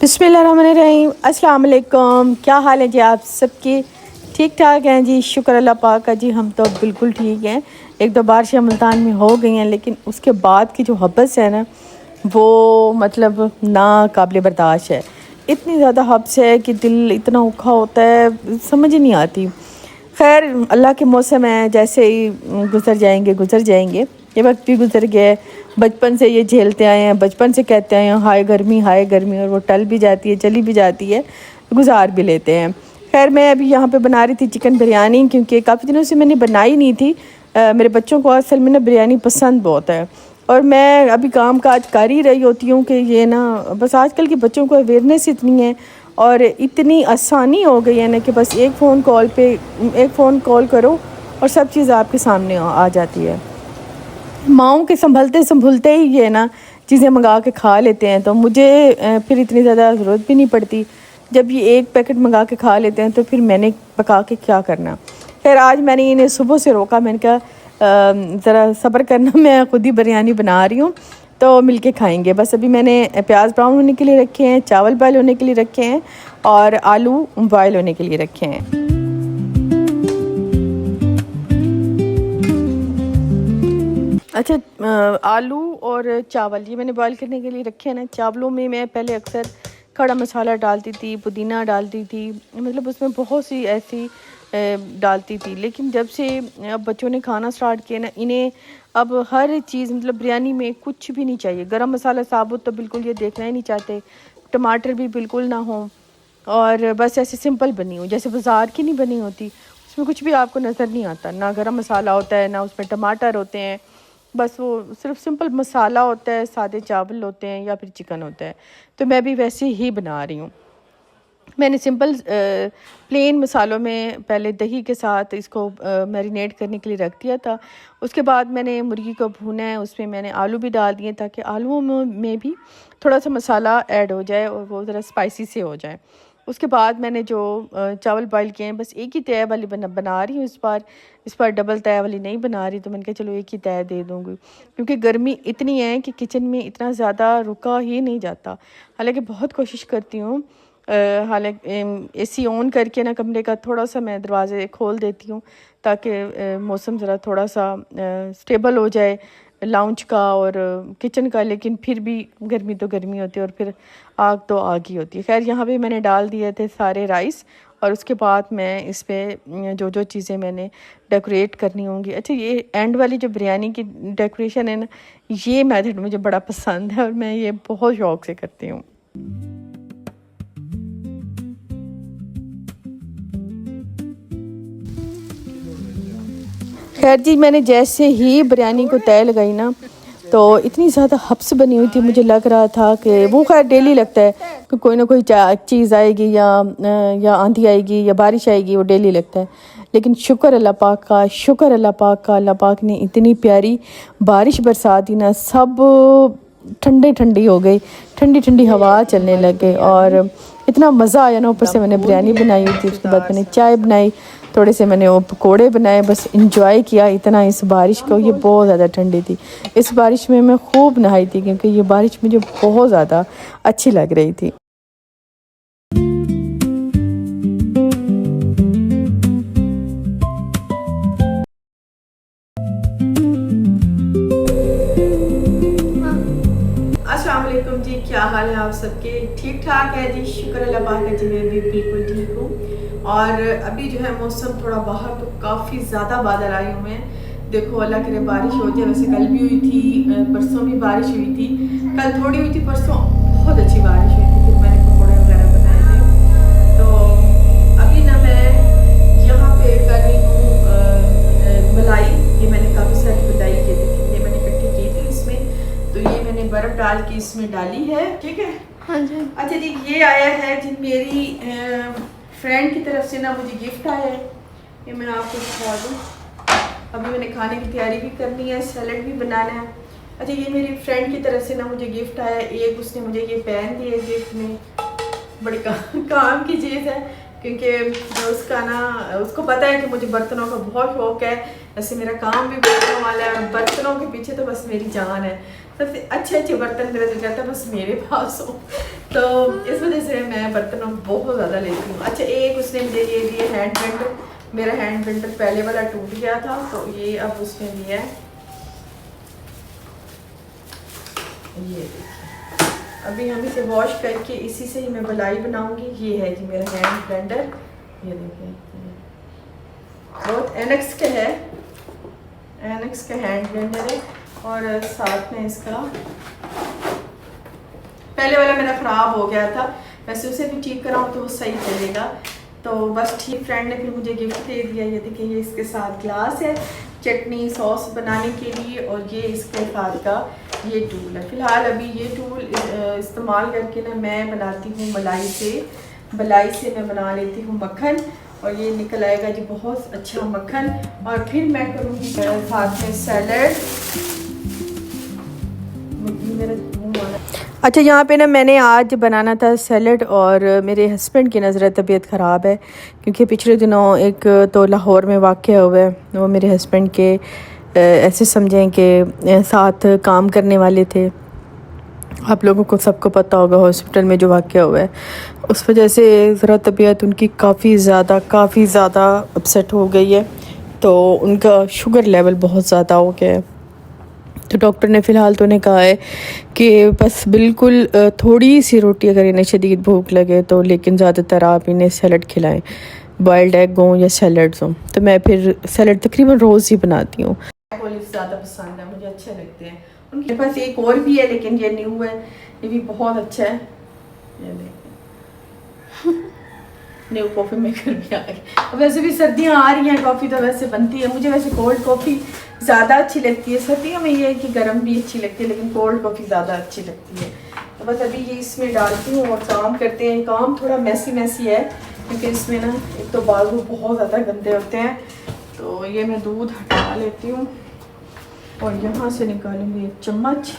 बिस्मिल्लाहिर्रहमानिर्रहीम। अस्सलाम वालेकुम। क्या हाल है जी आप सबकी? ठीक ठाक हैं जी, शुक्र अल्लाह पाक का जी। हम तो बिल्कुल ठीक हैं। एक दो बारिशें मुल्तान में हो गई हैं, लेकिन उसके बाद की जो हब्स है ना, वो मतलब ना काबिल बर्दाश्त है। इतनी ज़्यादा हब्स है कि दिल इतना औखा होता है, समझ ही नहीं आती। खैर, अल्लाह के मौसम है, जैसे ही गुज़र जाएंगे। ये वक्त भी गुज़र गया है। बचपन से ये झेलते आए हैं, बचपन से कहते आए हैं हाय गर्मी, और वो टल भी जाती है, चली भी जाती है, गुजार भी लेते हैं। खैर, मैं अभी यहाँ पे बना रही थी चिकन बिरयानी, क्योंकि काफ़ी दिनों से मैंने बनाई नहीं थी। मेरे बच्चों को असल में ना बिरयानी पसंद बहुत है, और मैं अभी काम काज कर ही रही होती हूँ कि ये ना, बस आजकल के बच्चों को अवेयरनेस इतनी है और इतनी आसानी हो गई है ना कि बस एक फ़ोन कॉल करो और सब चीज़ आपके सामने आ जाती है। माँओं के संभलते ही ये ना चीज़ें मंगा के खा लेते हैं, तो मुझे फिर इतनी ज़्यादा ज़रूरत भी नहीं पड़ती। जब ये एक पैकेट मंगा के खा लेते हैं तो फिर मैंने पका के क्या करना। फिर आज मैंने इन्हें सुबह से रोका, मैंने कहा ज़रा सब्र करना, मैं ख़ुद ही बिरयानी बना रही हूँ, तो मिलके खाएंगे। बस अभी मैंने प्याज ब्राउन होने के लिए रखे हैं, चावल बॉयल होने के लिए रखे हैं, और आलू बॉयल होने के लिए रखे हैं। अच्छा, आलू और चावल ये मैंने बॉईल करने के लिए रखे हैं ना। चावलों में मैं पहले अक्सर खड़ा मसाला डालती थी, पुदीना डालती थी, मतलब उसमें बहुत सी ऐसी डालती थी। लेकिन जब से अब बच्चों ने खाना स्टार्ट किया ना, इन्हें अब हर चीज़, मतलब बिरयानी में कुछ भी नहीं चाहिए। गरम मसाला साबुत तो बिल्कुल ये देखना ही नहीं चाहते, टमाटर भी बिल्कुल ना हो, और बस ऐसे सिंपल बनी हो जैसे बाज़ार की नहीं बनी होती। उसमें कुछ भी आपको नज़र नहीं आता, ना गरम मसाला होता है, ना उसमें टमाटर होते हैं। बस वो सिर्फ सिंपल मसाला होता है, सादे चावल होते हैं या फिर चिकन होता है। तो मैं भी वैसे ही बना रही हूँ। मैंने सिंपल प्लेन मसालों में पहले दही के साथ इसको मैरिनेट करने के लिए रख दिया था। उसके बाद मैंने मुर्गी को भूना है, उसमें मैंने आलू भी डाल दिए ताकि आलूओं में भी थोड़ा सा मसाला ऐड हो जाए और वो ज़रा स्पाइसी से हो जाए। उसके बाद मैंने जो चावल बॉईल किए हैं, बस एक ही तय वाली बना रही हूँ इस बार डबल तय वाली नहीं बना रही। तो मैंने कहा चलो एक ही तय दे दूँगी, क्योंकि गर्मी इतनी है कि किचन में इतना ज़्यादा रुका ही नहीं जाता। हालांकि बहुत कोशिश करती हूँ, हालांकि एसी ऑन करके ना कमरे का थोड़ा सा मैं दरवाज़े खोल देती हूँ ताकि मौसम ज़रा थोड़ा सा स्टेबल हो जाए लाउंज का और किचन का। लेकिन फिर भी गर्मी तो गर्मी होती है और फिर आग तो आग ही होती है। खैर, यहाँ पे मैंने डाल दिए थे सारे राइस, और उसके बाद मैं इस पर जो चीज़ें मैंने डेकोरेट करनी होंगी। अच्छा, ये एंड वाली जो बिरयानी की डेकोरेशन है ना, ये मेथड मुझे बड़ा पसंद है और मैं ये बहुत शौक़ से करती हूँ। खैर जी, मैंने जैसे ही बिरयानी को तय लगाई ना, तो इतनी ज़्यादा हब्स बनी हुई थी, मुझे लग रहा था कि वो खैर डेली लगता है कि कोई ना कोई चीज़ आएगी या आंधी आएगी या बारिश आएगी, वो डेली लगता है। लेकिन शुक्र अल्लाह पाक का, अल्लाह पाक ने इतनी प्यारी बारिश बरसा दी ना, सब ठंडी हो गई, ठंडी हवा चलने लग गई, और इतना मज़ा आया ना। ऊपर से मैंने बिरयानी बनाई हुई थी, उसके बाद मैंने चाय बनाई, थोड़े से मैंने वो पकोड़े बनाए, बस इंजॉय किया इतना इस बारिश को। ये बहुत ज़्यादा ठंडी थी, इस बारिश में मैं खूब नहाई थी, क्योंकि ये बारिश मुझे बहुत ज़्यादा अच्छी लग रही थी। अस्सलाम वालेकुम जी, क्या हाल है आप सबके? ठीक ठाक है जी, शुक्र अल्लाह पाक का जी, मैं भी बिल्कुल ठीक हूँ। और अभी जो है मौसम थोड़ा बाहर तो काफ़ी ज़्यादा बादल आए हुए हैं। देखो, अल्लाह करे बारिश हो जाए। वैसे कल भी हुई थी, परसों भी बारिश हुई थी, कल थोड़ी हुई थी, परसों बहुत अच्छी बारिश हुई थी। फिर मैंने पकौड़े वगैरह बनाए थे। तो अभी ना मैं यहाँ पे कर रही हूँ मलाई। ये मैंने काफ़ी सारी मलाई की थी, ये मैंने इकट्ठी की थी इसमें। तो ये मैंने बर्फ़ डाल के इसमें डाली है, ठीक है। हाँ जी। अच्छा जी, ये आया है जी मेरी फ्रेंड की तरफ से ना, मुझे गिफ्ट आया है। ये मैं आपको दिखा दूँ। अभी मैंने खाने की तैयारी भी करनी है, सैलड भी बनाना है। अच्छा, ये मेरी फ्रेंड की तरफ से ना मुझे गिफ्ट आया है। एक उसने मुझे ये पेन दिए गिफ्ट में, बड़ी काम की चीज़ है, क्योंकि उसका ना, उसको पता है कि मुझे बर्तनों का बहुत शौक़ है। वैसे मेरा काम भी बर्तनों वाला है, बर्तनों के पीछे तो बस मेरी जान है। सबसे अच्छे अच्छे बर्तन मेरा दिल करता है बस मेरे पास हो, तो इस वजह से मैं बर्तनों बहुत ज़्यादा लेती हूँ। अच्छा, एक उसने मुझे ये दिए हैंड ब्लेंडर, मेरा हैंड ब्लेंडर पहले वाला टूट गया था, तो ये अब उसने दिया है, ये देखिए। अभी हम इसे वॉश करके इसी से ही मैं मलाई बनाऊंगी। ये है जी मेरा हैंड ब्लेंडर, ये देखिए, बहुत एनेक्स का है, एनेक्स का हैंड ब्लेंडर है। और साथ में इसका पहले वाला मेरा ख़राब हो गया था, वैसे उसे भी ठीक कराऊँ तो वो सही चलेगा। तो बस ठीक, फ्रेंड ने फिर मुझे गिफ्ट दे दिया। ये देखिए, ये इसके साथ ग्लास है चटनी सॉस बनाने के लिए, और ये इसके साथ का ये टूल है। फ़िलहाल अभी ये टूल इस्तेमाल करके ना मैं बनाती हूँ मलाई से मैं बना लेती हूँ मक्खन, और ये निकल आएगा जी बहुत अच्छा मक्खन। और फिर मैं करूँगी साथ में सैलड। अच्छा, यहाँ पे ना मैंने आज बनाना था सैलड, और मेरे हस्बैंड की नज़र तबीयत ख़राब है, क्योंकि पिछले दिनों एक तो लाहौर में वाक़या हुआ है। वो मेरे हस्बैंड के ऐसे समझें कि साथ काम करने वाले थे। आप लोगों को सबको पता होगा हॉस्पिटल में जो वाक़या हुआ है, उस वजह से ज़रा तबीयत उनकी काफ़ी ज़्यादा अपसेट हो गई है। तो उनका शुगर लेवल बहुत ज़्यादा हो गया है। तो डॉक्टर ने फ़िलहाल तो उन्हें कहा है कि बस बिल्कुल थोड़ी सी रोटी अगर इन्हें शदीद भूख लगे तो, लेकिन ज़्यादातर आप इन्हें सैलड खिलाएं, बॉइल्ड एग हों या सैलड्स हों। तो मैं फिर सैलड तकरीबन रोज़ ही बनाती हूँ। ज़्यादा पसंद है, मुझे अच्छे लगते हैं। उनके पास एक और भी है लेकिन ये न्यू है, ये भी बहुत अच्छा है। ये देखिए, न्यू कॉफ़ी मेकर भी आ गई। अब वैसे भी सर्दियाँ आ रही हैं, कॉफ़ी तो वैसे बनती है। मुझे वैसे कोल्ड कॉफ़ी ज़्यादा अच्छी लगती है। सर्दियों में ये है कि गर्म भी अच्छी लगती है, लेकिन कोल्ड कॉफ़ी ज़्यादा अच्छी लगती है। तो बस अभी ये इसमें डालती हूँ और काम करते हैं। काम थोड़ा मैसी है, क्योंकि इसमें ना एक तो बाजू बहुत ज़्यादा गंदे होते हैं। तो ये मैं दूध हटा लेती हूँ और यहाँ से निकालूंगी एक चम्मच।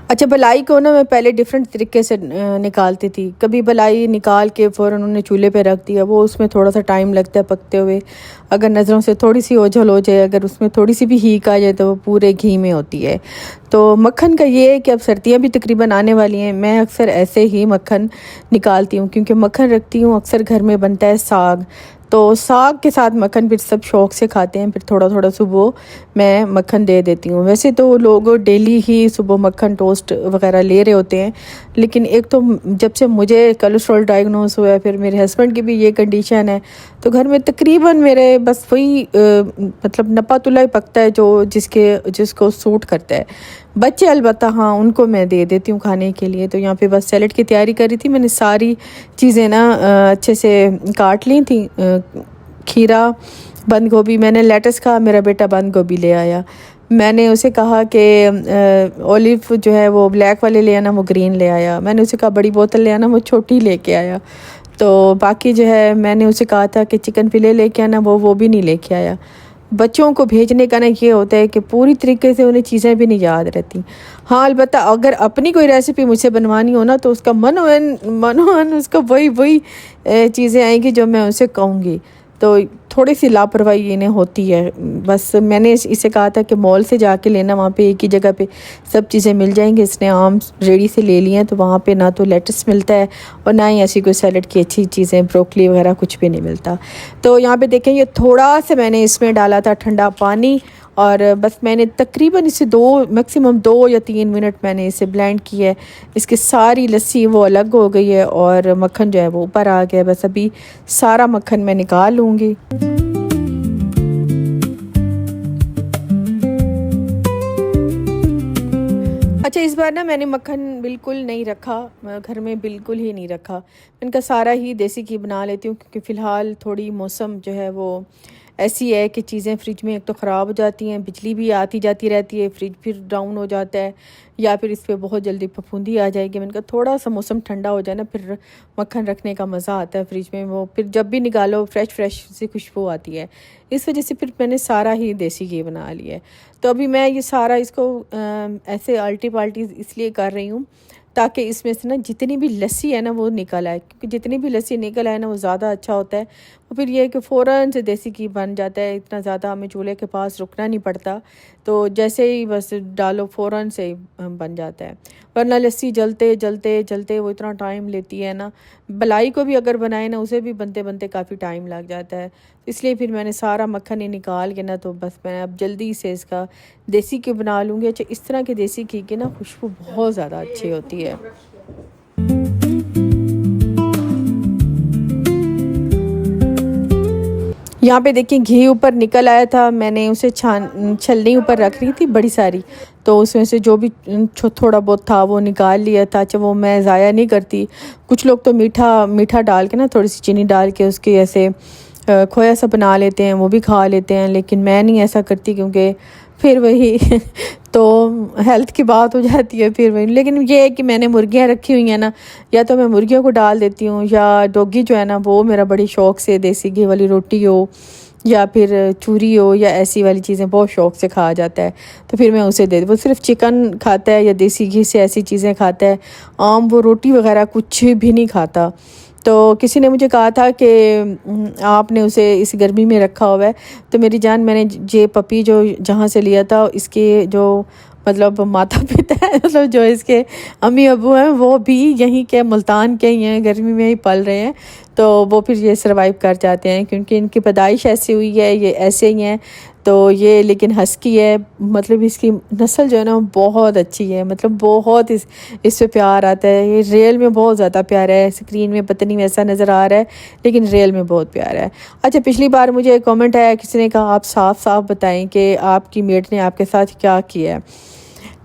अच्छा, बलाई को ना मैं पहले डिफरेंट तरीके से निकालती थी। कभी बलाई निकाल के फ़ौरन उन्हें चूल्हे पे रख दिया, वो उसमें थोड़ा सा टाइम लगता है पकते हुए। अगर नज़रों से थोड़ी सी ओझल हो जाए, अगर उसमें थोड़ी सी भी हीक आ जाए तो वो पूरे घी में होती है। तो मक्खन का ये है कि अब सर्दियाँ भी तकरीबन आने वाली हैं, मैं अक्सर ऐसे ही मक्खन निकालती हूँ, क्योंकि मक्खन रखती हूँ। अक्सर घर में बनता है साग, तो साग के साथ मक्खन फिर सब शौक़ से खाते हैं। फिर थोड़ा थोड़ा सुबह मैं मक्खन दे देती हूँ। वैसे तो लोग डेली ही सुबह मक्खन टोस्ट वगैरह ले रहे होते हैं, लेकिन एक तो जब से मुझे कोलेस्ट्रॉल डायग्नोस हुआ है, फिर मेरे हस्बैंड की भी ये कंडीशन है, तो घर में तकरीबन मेरे बस वही मतलब नपा तुला ही पकता है जो जिसको सूट करता है। बच्चे अलबत्ता हाँ, उनको मैं दे देती हूँ खाने के लिए। तो यहाँ पे बस सैलड की तैयारी कर रही थी। मैंने सारी चीज़ें ना अच्छे से काट ली थी। खीरा, बंद गोभी, मैंने लेटस का, मेरा बेटा बंद गोभी ले आया। मैंने उसे कहा कि ओलिव जो है वो ब्लैक वाले ले आना, वो ग्रीन ले आया। मैंने उसे कहा बड़ी बोतल ले आना, वो छोटी लेके आया। तो बाकी जो है मैंने उसे कहा था कि चिकन फिले लेके आना, वो भी नहीं लेके आया। बच्चों को भेजने का ना ये होता है कि पूरी तरीके से उन्हें चीज़ें भी नहीं याद रहती। हाँ, अलबत्ता अगर अपनी कोई रेसिपी मुझसे बनवानी हो ना, तो उसका मनोवन उसका वही चीज़ें आएंगी जो मैं उसे कहूँगी। तो थोड़ी सी लापरवाही इन्हें होती है। बस मैंने इसे कहा था कि मॉल से जाके लेना, वहाँ पे एक ही जगह पे सब चीज़ें मिल जाएंगी। इसने आम रेडी से ले लिए हैं, तो वहाँ पे ना तो लेटस मिलता है और ना ही ऐसी कोई सैलड की अच्छी चीज़ें, ब्रोकली वगैरह कुछ भी नहीं मिलता। तो यहाँ पे देखें, ये थोड़ा सा मैंने इसमें डाला था ठंडा पानी, और बस मैंने तकरीबन इसे मैक्सिमम 2 या 3 मिनट मैंने इसे ब्लेंड किया है। इसकी सारी लस्सी वो अलग हो गई है और मक्खन जो है वो ऊपर आ गया है। बस अभी सारा मक्खन मैं निकाल लूँगी। अच्छा, इस बार ना मैंने मक्खन बिल्कुल नहीं रखा, घर में बिल्कुल ही नहीं रखा। इनका सारा ही देसी घी बना लेती हूँ, क्योंकि फ़िलहाल थोड़ी मौसम जो है वो ऐसी है कि चीज़ें फ्रिज में एक तो ख़राब हो जाती हैं, बिजली भी आती जाती रहती है, फ्रिज फिर डाउन हो जाता है, या फिर इस पर बहुत जल्दी फफूंदी आ जाएगी। मैंने कहा थोड़ा सा मौसम ठंडा हो जाए ना, फिर मक्खन रखने का मज़ा आता है फ्रिज में। वो फिर जब भी निकालो फ्रेश सी खुशबू आती है। इस वजह से फिर मैंने सारा ही देसी घी बना लिया है। तो अभी मैं ये सारा इसको ऐसे आल्टी पाल्टी इसलिए कर रही हूँ ताकि इसमें से ना जितनी भी लस्सी है ना वो निकल आए, क्योंकि जितनी भी लस्सी निकल आए ना वो ज़्यादा अच्छा होता है। और फिर ये है कि फ़ौरन से देसी घी बन जाता है, इतना ज़्यादा हमें चूल्हे के पास रुकना नहीं पड़ता। तो जैसे ही बस डालो फ़ौरन से ही बन जाता है। वरना लस्सी जलते जलते जलते वो इतना टाइम लेती है ना, मलाई को भी अगर बनाए ना उसे भी बनते बनते काफ़ी टाइम लग जाता है। इसलिए फिर मैंने सारा मक्खन ही निकाल के ना, तो बस मैं अब जल्दी से इसका देसी घी बना लूँगी। अच्छा, इस तरह के देसी घी की ना खुशबू बहुत ज़्यादा अच्छी होती है। यहाँ पे देखिए घी ऊपर निकल आया था, मैंने उसे छलनी ऊपर रख रही थी बड़ी सारी, तो उसमें से जो भी थोड़ा बहुत था वो निकाल लिया था। अच्छा, वो मैं ज़ाया नहीं करती। कुछ लोग तो मीठा मीठा डाल के ना, थोड़ी सी चीनी डाल के उसके ऐसे खोया सा बना लेते हैं, वो भी खा लेते हैं, लेकिन मैं नहीं ऐसा करती क्योंकि फिर वही तो हेल्थ की बात हो जाती है फिर वही। लेकिन ये है कि मैंने मुर्गियाँ रखी हुई हैं ना, या तो मैं मुर्गियों को डाल देती हूँ, या डॉगी जो है ना वो मेरा बड़ी शौक़ से देसी घी वाली रोटी हो या फिर चूरी हो या ऐसी वाली चीज़ें बहुत शौक़ से खाया जाता है, तो फिर मैं उसे दे, वो सिर्फ चिकन खाता है या देसी घी से ऐसी चीज़ें खाता है। आम वो रोटी वगैरह कुछ भी नहीं खाता। तो किसी ने मुझे कहा था कि आपने उसे इस गर्मी में रखा हुआ है, तो मेरी जान, मैंने ये पपी जो जहाँ से लिया था, इसके जो मतलब माता पिता है, मतलब जो इसके अम्मी अबू हैं, वो भी यहीं के मुल्तान के ही हैं, गर्मी में ही पल रहे हैं। तो वो फिर ये सर्वाइव कर जाते हैं क्योंकि इनकी पैदाइश ऐसी हुई है, ये ऐसे ही हैं। तो ये लेकिन हस्की है, मतलब इसकी नस्ल जो है ना बहुत अच्छी है, मतलब बहुत इस पे प्यार आता है। ये रियल में बहुत ज़्यादा प्यारा है, स्क्रीन में पता नहीं वैसा नज़र आ रहा है, लेकिन रियल में बहुत प्यारा है। अच्छा, पिछली बार मुझे एक कमेंट आया, किसी ने कहा आप साफ साफ बताएं कि आपकी मेट ने आपके साथ क्या किया है।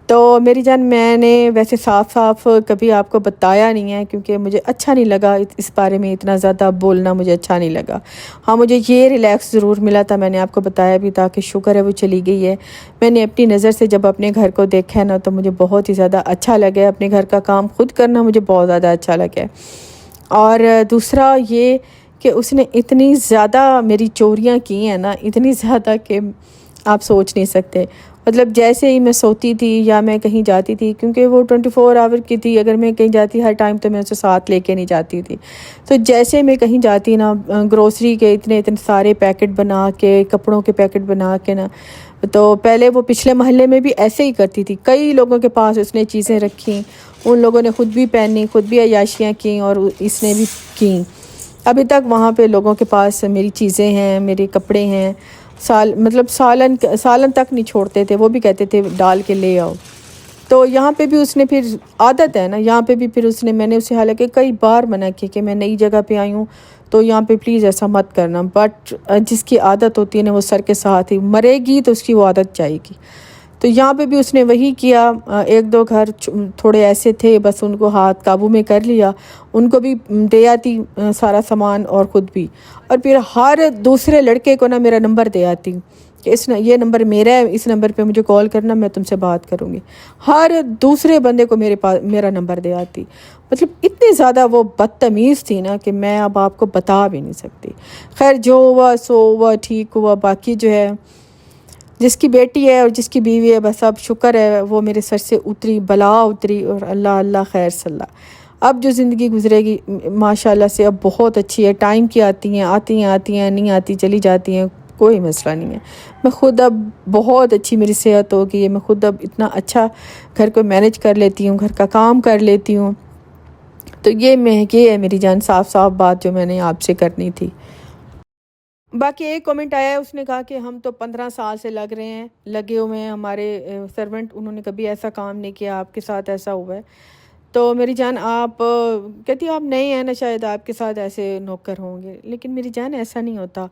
तो मेरी जान, मैंने वैसे साफ साफ कभी आपको बताया नहीं है क्योंकि मुझे अच्छा नहीं लगा इस बारे में इतना ज़्यादा बोलना, मुझे अच्छा नहीं लगा। हाँ, मुझे ये रिलैक्स ज़रूर मिला था, मैंने आपको बताया भी था कि शुक्र है वो चली गई है। मैंने अपनी नज़र से जब अपने घर को देखा है ना, तो मुझे बहुत ही ज़्यादा अच्छा लगा। अपने घर का काम खुद करना मुझे बहुत ज़्यादा अच्छा लगा। और दूसरा ये कि उसने इतनी ज़्यादा मेरी चोरियाँ की हैं ना, इतनी ज़्यादा कि आप सोच नहीं सकते। मतलब जैसे ही मैं सोती थी या मैं कहीं जाती थी, क्योंकि वो 24 आवर की थी, अगर मैं कहीं जाती हर टाइम तो मैं उसे साथ लेके नहीं जाती थी। तो जैसे मैं कहीं जाती ना, ग्रोसरी के इतने इतने सारे पैकेट बना के, कपड़ों के पैकेट बना के ना, तो पहले वो पिछले मोहल्ले में भी ऐसे ही करती थी। कई लोगों के पास उसने चीज़ें रखी, उन लोगों ने ख़ुद भी पहनी, ख़ुद भी अय्याशियाँ की और इसने भी की। अभी तक वहाँ पे लोगों के पास मेरी चीज़ें हैं, मेरे कपड़े हैं, मतलब सालन तक नहीं छोड़ते थे, वो भी कहते थे डाल के ले आओ। तो यहाँ पे भी उसने फिर आदत है ना, यहाँ पे भी फिर मैंने उसे हालांकि कई बार मना किया कि मैं नई जगह पे आई हूँ तो यहाँ पे प्लीज़ ऐसा मत करना, बट जिसकी आदत होती है ना वो सर के साथ ही मरेगी, तो उसकी वो आदत जाएगी। तो यहाँ पे भी उसने वही किया। एक दो घर थोड़े ऐसे थे, बस उनको हाथ काबू में कर लिया, उनको भी दे आती सारा सामान और ख़ुद भी। और फिर हर दूसरे लड़के को ना मेरा नंबर दे आती कि ये नंबर मेरा है, इस नंबर पे मुझे कॉल करना, मैं तुमसे बात करूँगी। हर दूसरे बंदे को मेरे पास मेरा नंबर दे आती। मतलब इतनी ज़्यादा वो बदतमीज़ थी ना कि मैं अब आपको बता भी नहीं सकती। खैर, जो हुआ सो हुआ, ठीक हुआ। बाकी जो है, जिसकी बेटी है और जिसकी बीवी है, बस अब शुक्र है वो मेरे सर से उतरी, बला उतरी, और अल्लाह अल्लाह खैर सल्ला। अब जो ज़िंदगी गुजरेगी माशाल्लाह से अब बहुत अच्छी है। टाइम की आती हैं, नहीं आती चली जाती हैं, कोई मसला नहीं है। मैं ख़ुद अब बहुत अच्छी मेरी सेहत हो गई है, मैं ख़ुद अब इतना अच्छा घर को मैनेज कर लेती हूँ, घर का काम कर लेती हूँ। तो ये है मेरी जान, साफ साफ बात जो मैंने आपसे करनी थी। बाकी एक कमेंट आया है, उसने कहा कि हम तो 15 साल से लगे हुए हैं, हमारे सर्वेंट, उन्होंने कभी ऐसा काम नहीं किया, आपके साथ ऐसा हुआ है। तो मेरी जान, आप कहती आप नए हैं ना, शायद आपके साथ ऐसे नौकर होंगे, लेकिन मेरी जान ऐसा नहीं होता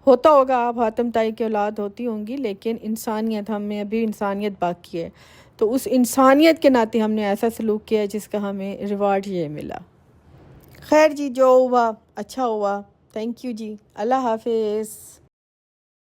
होगा। आप हातम ताई की औलाद होती होंगी, लेकिन इंसानियत, हम में अभी इंसानियत बाकी है। तो उस इंसानियत के नाते हमने ऐसा सलूक किया जिसका हमें रिवार्ड ये मिला। खैर जी, जो हुआ अच्छा हुआ। थैंक यू जी, अल्लाह हाफिज़।